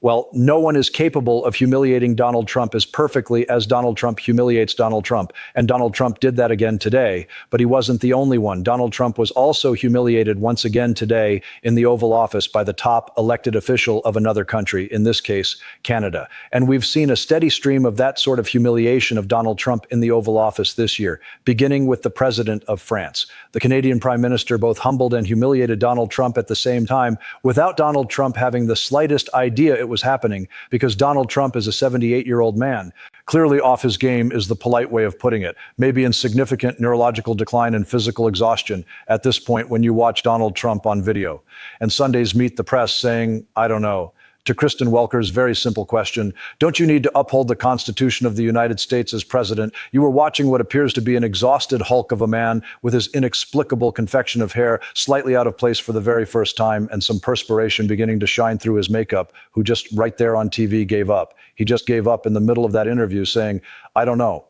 Well, no one is capable of humiliating Donald Trump as perfectly as Donald Trump humiliates Donald Trump. And Donald Trump did that again today, but he wasn't the only one. Donald Trump was also humiliated once again today in the Oval Office by the top elected official of another country, in this case, Canada. And we've seen a steady stream of that sort of humiliation of Donald Trump in the Oval Office this year, beginning with the president of France. The Canadian Prime Minister both humbled and humiliated Donald Trump at the same time, without Donald Trump having the slightest idea it was happening, because Donald Trump is a 78-year-old man. Clearly off his game is the polite way of putting it, maybe in significant neurological decline and physical exhaustion at this point when you watch Donald Trump on video. And Sunday's Meet the Press saying, I don't know. To Kristen Welker's very simple question, don't you need to uphold the Constitution of the United States as president? You were watching what appears to be an exhausted hulk of a man with his inexplicable confection of hair slightly out of place for the very first time and some perspiration beginning to shine through his makeup, who just right there on TV gave up. He just gave up in the middle of that interview saying, I don't know.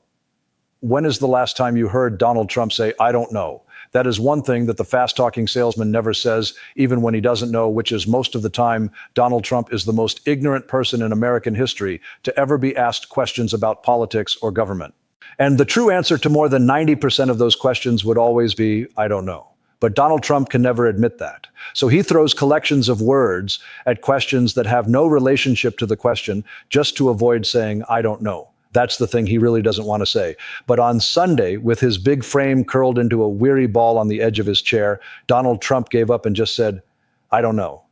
When is the last time you heard Donald Trump say, I don't know? That is one thing that the fast-talking salesman never says, even when he doesn't know, which is most of the time, Donald Trump is the most ignorant person in American history to ever be asked questions about politics or government. And the true answer to more than 90% of those questions would always be, I don't know. But Donald Trump can never admit that. So he throws collections of words at questions that have no relationship to the question just to avoid saying, I don't know. That's the thing he really doesn't want to say. But on Sunday, with his big frame curled into a weary ball on the edge of his chair, Donald Trump gave up and just said, I don't know.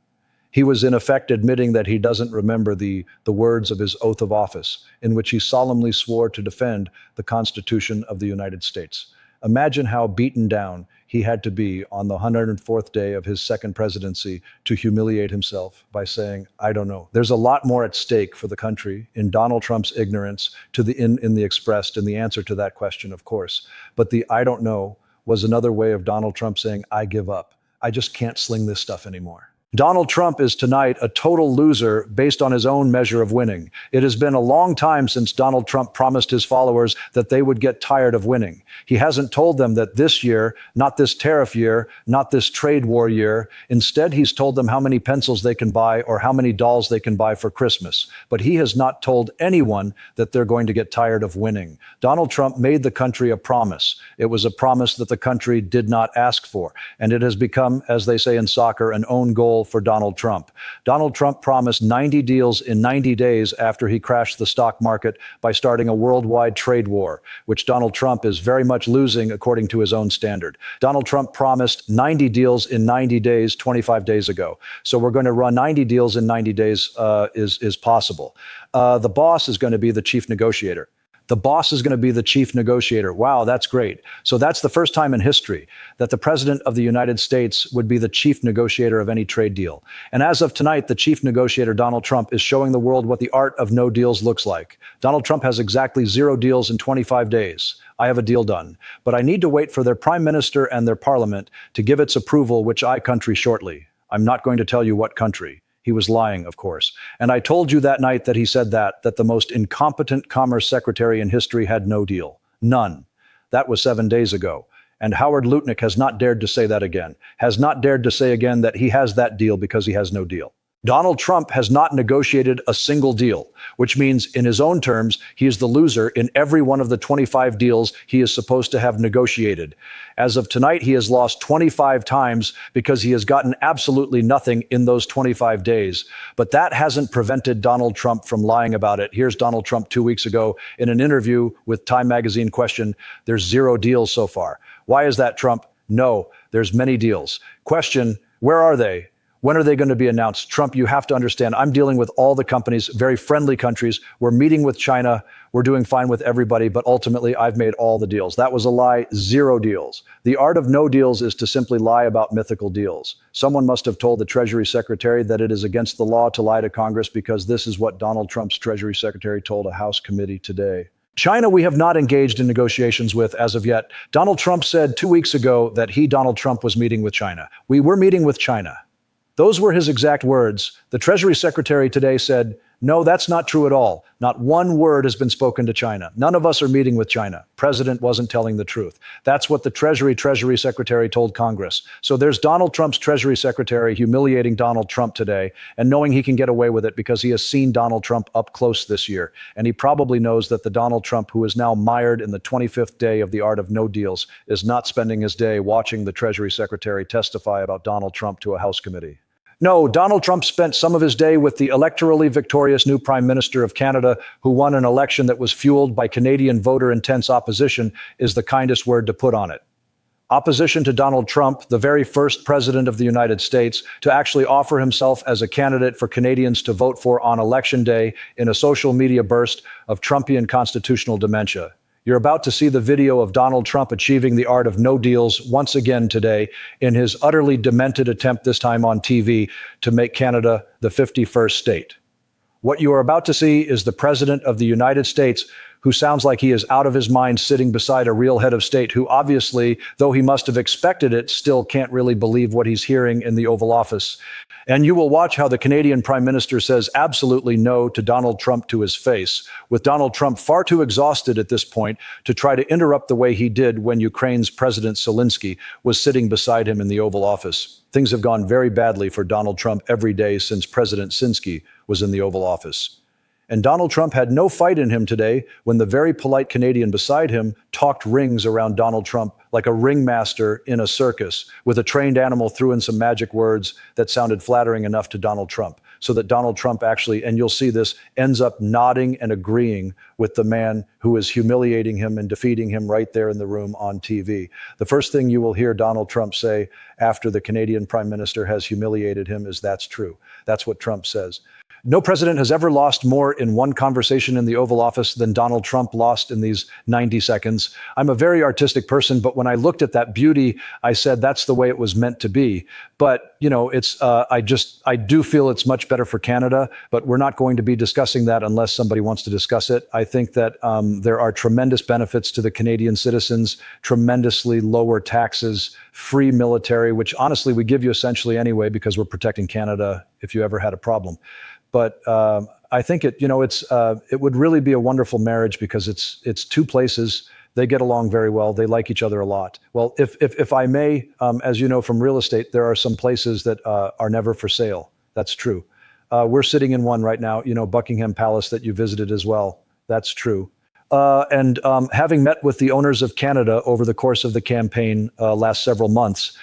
He was in effect admitting that he doesn't remember the words of his oath of office, in which he solemnly swore to defend the Constitution of the United States. Imagine how beaten down he had to be on the 104th day of his second presidency to humiliate himself by saying, I don't know. There's a lot more at stake for the country in Donald Trump's ignorance in the expressed and the answer to that question, of course. But the I don't know was another way of Donald Trump saying, I give up. I just can't sling this stuff anymore. Donald Trump is tonight a total loser based on his own measure of winning. It has been a long time since Donald Trump promised his followers that they would get tired of winning. He hasn't told them that this year, not this tariff year, not this trade war year. Instead, he's told them how many pencils they can buy or how many dolls they can buy for Christmas. But he has not told anyone that they're going to get tired of winning. Donald Trump made the country a promise. It was a promise that the country did not ask for. And it has become, as they say in soccer, an own goal for Donald Trump. Donald Trump promised 90 deals in 90 days after he crashed the stock market by starting a worldwide trade war, which Donald Trump is very much losing according to his own standard. Donald Trump promised 90 deals in 90 days 25 days ago. So we're going to run 90 deals in 90 days is possible. The boss is going to be the chief negotiator. The boss is going to be the chief negotiator. Wow, that's great. So that's the first time in history that the president of the United States would be the chief negotiator of any trade deal. And as of tonight, the chief negotiator, Donald Trump, is showing the world what the art of no deals looks like. Donald Trump has exactly 0 deals in 25 days. I have a deal done, but I need to wait for their prime minister and their parliament to give its approval, which I country shortly. I'm not going to tell you what country. He was lying, of course. And I told you that night that he said that the most incompetent commerce secretary in history had no deal. None. That was 7 days ago. And Howard Lutnick has not dared to say that again, has not dared to say again that he has that deal because he has no deal. Donald Trump has not negotiated a single deal, which means in his own terms, he is the loser in every one of the 25 deals he is supposed to have negotiated. As of tonight, he has lost 25 times because he has gotten absolutely nothing in those 25 days. But that hasn't prevented Donald Trump from lying about it. Here's Donald Trump 2 weeks ago in an interview with Time Magazine question, there's 0 deals so far. Why is that, Trump? No, there's many deals. Question, where are they? When are they going to be announced? Trump, you have to understand, I'm dealing with all the companies, very friendly countries. We're meeting with China. We're doing fine with everybody, but ultimately I've made all the deals. That was a lie, 0 deals. The art of no deals is to simply lie about mythical deals. Someone must have told the Treasury Secretary that it is against the law to lie to Congress because this is what Donald Trump's Treasury Secretary told a House committee today. China, we have not engaged in negotiations with as of yet. Donald Trump said 2 weeks ago that he, Donald Trump, was meeting with China. We were meeting with China. Those were his exact words. The Treasury Secretary today said, No, that's not true at all. Not one word has been spoken to China. None of us are meeting with China. President wasn't telling the truth. That's what the Treasury Secretary told Congress. So there's Donald Trump's Treasury Secretary humiliating Donald Trump today and knowing he can get away with it because he has seen Donald Trump up close this year. And he probably knows that the Donald Trump who is now mired in the 25th day of the art of no deals is not spending his day watching the Treasury Secretary testify about Donald Trump to a House committee. No, Donald Trump spent some of his day with the electorally victorious new Prime Minister of Canada, who won an election that was fueled by Canadian voter intense opposition, is the kindest word to put on it. Opposition to Donald Trump, the very first president of the United States to actually offer himself as a candidate for Canadians to vote for on Election Day in a social media burst of Trumpian constitutional dementia. You're about to see the video of Donald Trump achieving the art of no deals once again today in his utterly demented attempt, this time on TV, to make Canada the 51st state. What you are about to see is the President of the United States, who sounds like he is out of his mind sitting beside a real head of state who obviously, though he must have expected it, still can't really believe what he's hearing in the Oval Office. And you will watch how the Canadian Prime Minister says absolutely no to Donald Trump to his face, with Donald Trump far too exhausted at this point to try to interrupt the way he did when Ukraine's President Zelensky was sitting beside him in the Oval Office. Things have gone very badly for Donald Trump every day since President Zelensky was in the Oval Office. And Donald Trump had no fight in him today when the very polite Canadian beside him talked rings around Donald Trump like a ringmaster in a circus, with a trained animal threw in some magic words that sounded flattering enough to Donald Trump, so that Donald Trump actually, and you'll see this, ends up nodding and agreeing with the man who is humiliating him and defeating him right there in the room on TV. The first thing you will hear Donald Trump say after the Canadian Prime Minister has humiliated him is, "That's true." That's what Trump says. No president has ever lost more in one conversation in the Oval Office than Donald Trump lost in these 90 seconds. I'm a very artistic person, but when I looked at that beauty, I said that's the way it was meant to be. But, you know, I do feel it's much better for Canada, but we're not going to be discussing that unless somebody wants to discuss it. I think that there are tremendous benefits to the Canadian citizens, tremendously lower taxes, free military, which honestly we give you essentially anyway because we're protecting Canada if you ever had a problem. But I think it would really be a wonderful marriage because it's two places. They get along very well. They like each other a lot. Well, if I may, as you know from real estate, there are some places that are never for sale. That's true. We're sitting in one right now, Buckingham Palace that you visited as well. That's true. And having met with the owners of Canada over the course of the campaign last several months,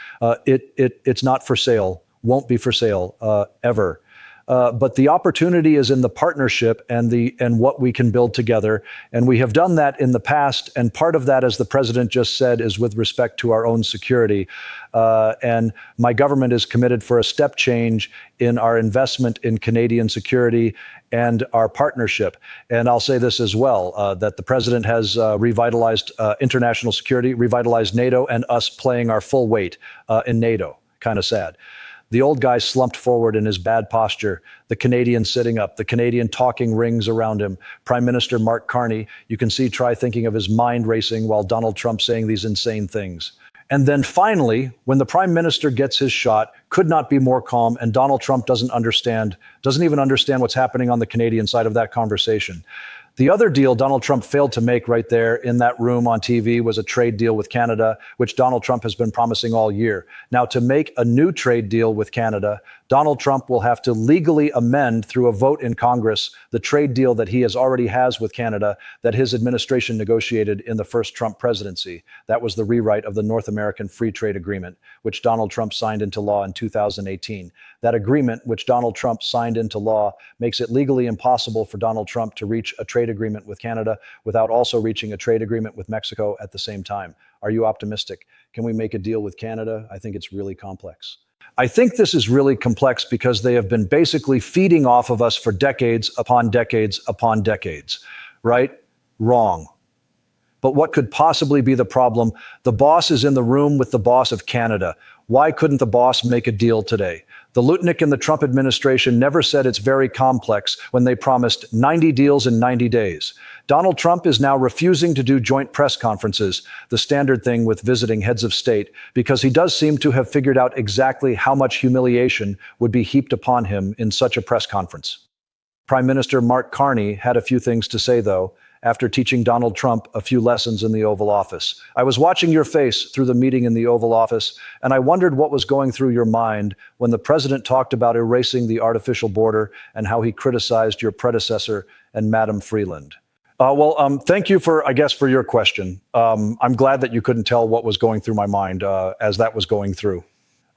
it's not for sale, won't be for sale ever. But the opportunity is in the partnership and what we can build together. And we have done that in the past. And part of that, as the president just said, is with respect to our own security. And my government is committed for a step change in our investment in Canadian security and our partnership. And I'll say this as well, that the president has revitalized international security, revitalized NATO, and us playing our full weight in NATO. Kind of sad. The old guy slumped forward in his bad posture, the Canadian sitting up, the Canadian talking rings around him. Prime Minister Mark Carney, you can try thinking of his mind racing while Donald Trump saying these insane things. And then finally, when the Prime Minister gets his shot, could not be more calm, and Donald Trump doesn't even understand what's happening on the Canadian side of that conversation. The other deal Donald Trump failed to make right there in that room on TV was a trade deal with Canada, which Donald Trump has been promising all year. Now, to make a new trade deal with Canada, Donald Trump will have to legally amend through a vote in Congress the trade deal that he already has with Canada that his administration negotiated in the first Trump presidency. That was the rewrite of the North American Free Trade Agreement, which Donald Trump signed into law in 2018. That agreement, which Donald Trump signed into law, makes it legally impossible for Donald Trump to reach a trade agreement with Canada without also reaching a trade agreement with Mexico at the same time. Are you optimistic? Can we make a deal with Canada? I think it's really complex. I think this is really complex because they have been basically feeding off of us for decades upon decades upon decades. Right? Wrong. But what could possibly be the problem? The boss is in the room with the boss of Canada. Why couldn't the boss make a deal today? The Lutnick and the Trump administration never said it's very complex when they promised 90 deals in 90 days. Donald Trump is now refusing to do joint press conferences, the standard thing with visiting heads of state, because he does seem to have figured out exactly how much humiliation would be heaped upon him in such a press conference. Prime Minister Mark Carney had a few things to say, though, after teaching Donald Trump a few lessons in the Oval Office. I was watching your face through the meeting in the Oval Office, and I wondered what was going through your mind when the president talked about erasing the artificial border and how he criticized your predecessor and Madam Freeland. Thank you for your question. I'm glad that you couldn't tell what was going through my mind as that was going through.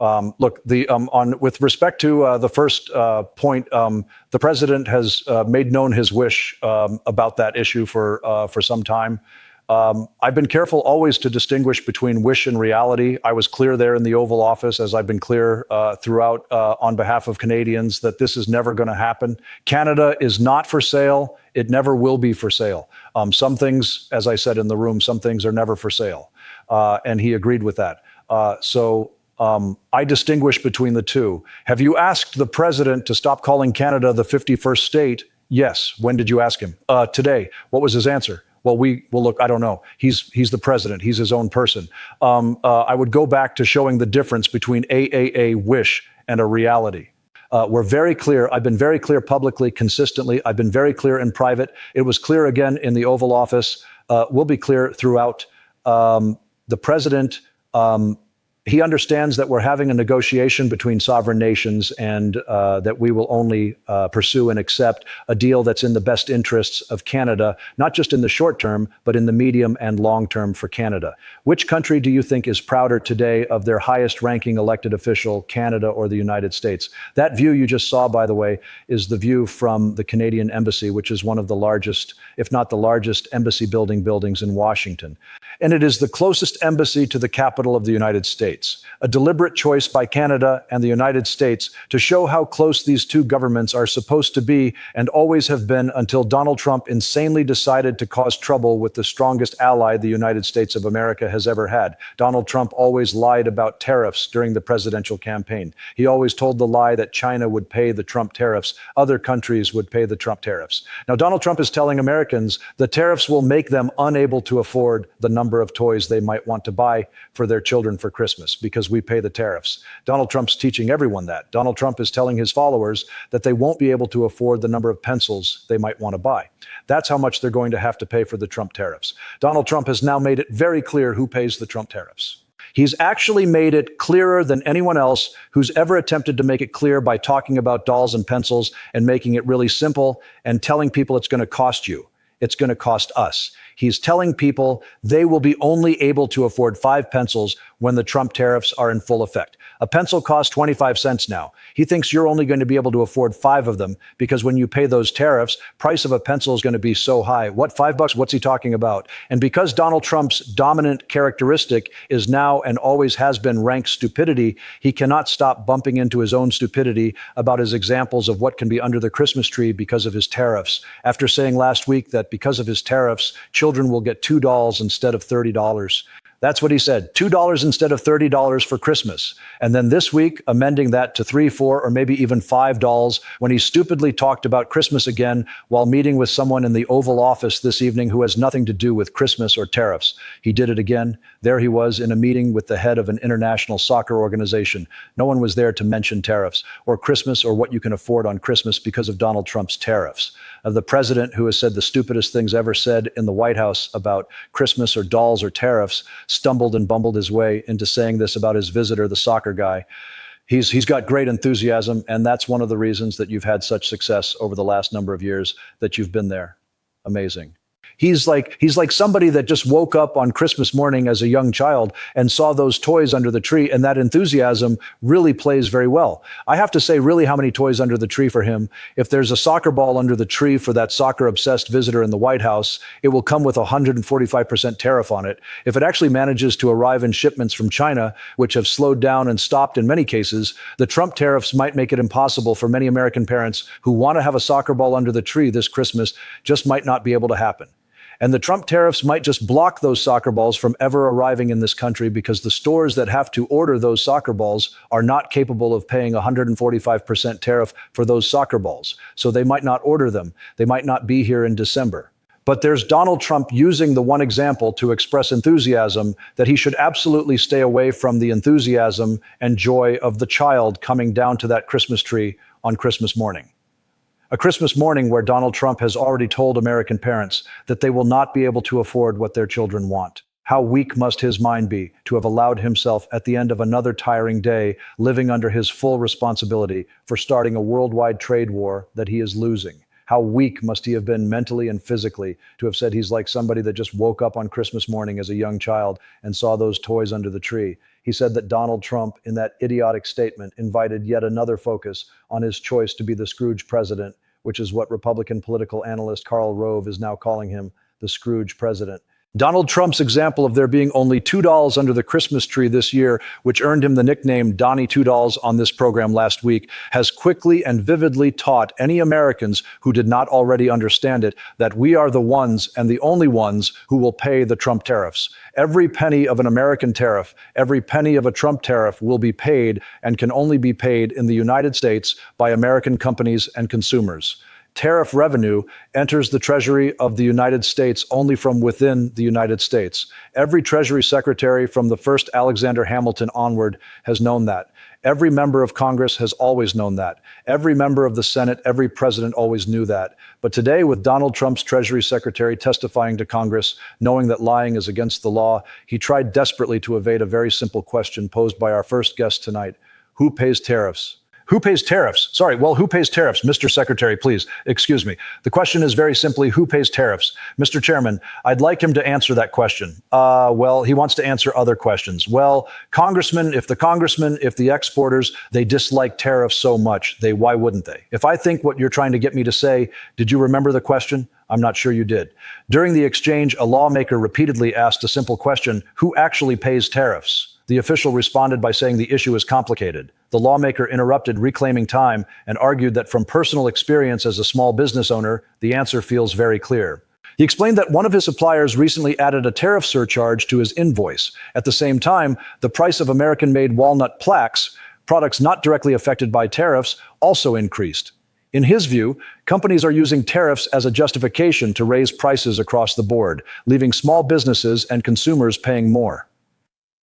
With respect to the first point, the president has made known his wish about that issue for some time. I've been careful always to distinguish between wish and reality. I was clear there in the Oval Office, as I've been clear throughout on behalf of Canadians, that this is never going to happen. Canada is not for sale. It never will be for sale. Some things, as I said in the room, some things are never for sale. And he agreed with that. I distinguish between the two. Have you asked the president to stop calling Canada the 51st state? Yes. When did you ask him? Today. What was his answer? Look, I don't know. He's the president. He's his own person. I would go back to showing the difference between a wish and a reality. We're very clear. I've been very clear publicly, consistently. I've been very clear in private. It was clear again in the Oval Office. We'll be clear throughout. The president, he understands that we're having a negotiation between sovereign nations and that we will only pursue and accept a deal that's in the best interests of Canada, not just in the short term, but in the medium and long term for Canada. Which country do you think is prouder today of their highest ranking elected official, Canada or the United States? That view you just saw, by the way, is the view from the Canadian Embassy, which is one of the largest, if not the largest, embassy buildings in Washington. And it is the closest embassy to the capital of the United States, a deliberate choice by Canada and the United States to show how close these two governments are supposed to be and always have been until Donald Trump insanely decided to cause trouble with the strongest ally the United States of America has ever had. Donald Trump always lied about tariffs during the presidential campaign. He always told the lie that China would pay the Trump tariffs. Other countries would pay the Trump tariffs. Now, Donald Trump is telling Americans the tariffs will make them unable to afford the number of toys they might want to buy for their children for Christmas because we pay the tariffs. Donald Trump's teaching everyone that. Donald Trump is telling his followers that they won't be able to afford the number of pencils they might want to buy. That's how much they're going to have to pay for the Trump tariffs. Donald Trump has now made it very clear who pays the Trump tariffs. He's actually made it clearer than anyone else who's ever attempted to make it clear by talking about dolls and pencils and making it really simple and telling people it's going to cost you. It's going to cost us. He's telling people they will be only able to afford 5 pencils when the Trump tariffs are in full effect. A pencil costs 25 cents now. He thinks you're only going to be able to afford 5 of them because when you pay those tariffs, price of a pencil is going to be so high. What, $5? What's he talking about? And because Donald Trump's dominant characteristic is now and always has been rank stupidity, he cannot stop bumping into his own stupidity about his examples of what can be under the Christmas tree because of his tariffs. After saying last week that because of his tariffs, children will get $2 instead of $30. That's what he said, $2 instead of $30 for Christmas. And then this week, amending that to $3, $4, or maybe even $5 when he stupidly talked about Christmas again while meeting with someone in the Oval Office this evening who has nothing to do with Christmas or tariffs. He did it again. There he was in a meeting with the head of an international soccer organization. No one was there to mention tariffs or Christmas or what you can afford on Christmas because of Donald Trump's tariffs. The president, who has said the stupidest things ever said in the White House about Christmas or dolls or tariffs, stumbled and bumbled his way into saying this about his visitor, the soccer guy. He's got great enthusiasm, and that's one of the reasons that you've had such success over the last number of years that you've been there. Amazing. He's like somebody that just woke up on Christmas morning as a young child and saw those toys under the tree, and that enthusiasm really plays very well. I have to say, really, how many toys under the tree for him? If there's a soccer ball under the tree for that soccer-obsessed visitor in the White House, it will come with a 145% tariff on it. If it actually manages to arrive in shipments from China, which have slowed down and stopped in many cases, the Trump tariffs might make it impossible for many American parents who want to have a soccer ball under the tree this Christmas, just might not be able to happen. And the Trump tariffs might just block those soccer balls from ever arriving in this country because the stores that have to order those soccer balls are not capable of paying 145% tariff for those soccer balls. So they might not order them. They might not be here in December. But there's Donald Trump using the one example to express enthusiasm that he should absolutely stay away from the enthusiasm and joy of the child coming down to that Christmas tree on Christmas morning. A Christmas morning where Donald Trump has already told American parents that they will not be able to afford what their children want. How weak must his mind be to have allowed himself at the end of another tiring day living under his full responsibility for starting a worldwide trade war that he is losing? How weak must he have been mentally and physically to have said he's like somebody that just woke up on Christmas morning as a young child and saw those toys under the tree? He said that Donald Trump, in that idiotic statement, invited yet another focus on his choice to be the Scrooge president, which is what Republican political analyst Karl Rove is now calling him, the Scrooge president. Donald Trump's example of there being only $2 under the Christmas tree this year, which earned him the nickname Donnie $2 on this program last week, has quickly and vividly taught any Americans who did not already understand it that we are the ones and the only ones who will pay the Trump tariffs. Every penny of an American tariff, every penny of a Trump tariff will be paid and can only be paid in the United States by American companies and consumers. Tariff revenue enters the Treasury of the United States only from within the United States. Every Treasury Secretary from the first Alexander Hamilton onward has known that. Every member of Congress has always known that. Every member of the Senate, every president always knew that. But today, with Donald Trump's Treasury Secretary testifying to Congress, knowing that lying is against the law, he tried desperately to evade a very simple question posed by our first guest tonight. Who pays tariffs? Who pays tariffs? Sorry, well, who pays tariffs? Mr. Secretary, please, excuse me. The question is very simply, who pays tariffs? Mr. Chairman, I'd like him to answer that question. Well, he wants to answer other questions. Well, if the exporters, they dislike tariffs so much, why wouldn't they? If I think what you're trying to get me to say, did you remember the question? I'm not sure you did. During the exchange, a lawmaker repeatedly asked a simple question, who actually pays tariffs? The official responded by saying the issue is complicated. The lawmaker interrupted, reclaiming time, and argued that from personal experience as a small business owner, the answer feels very clear. He explained that one of his suppliers recently added a tariff surcharge to his invoice. At the same time, the price of American-made walnut plaques, products not directly affected by tariffs, also increased. In his view, companies are using tariffs as a justification to raise prices across the board, leaving small businesses and consumers paying more.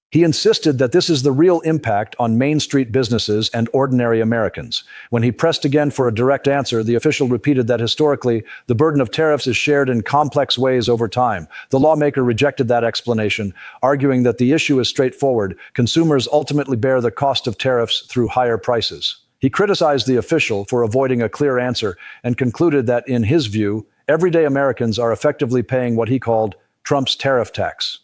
He insisted that this is the real impact on Main Street businesses and ordinary Americans. When he pressed again for a direct answer, the official repeated that historically, the burden of tariffs is shared in complex ways over time. The lawmaker rejected that explanation, arguing that the issue is straightforward. Consumers ultimately bear the cost of tariffs through higher prices. He criticized the official for avoiding a clear answer and concluded that, in his view, everyday Americans are effectively paying what he called Trump's tariff tax.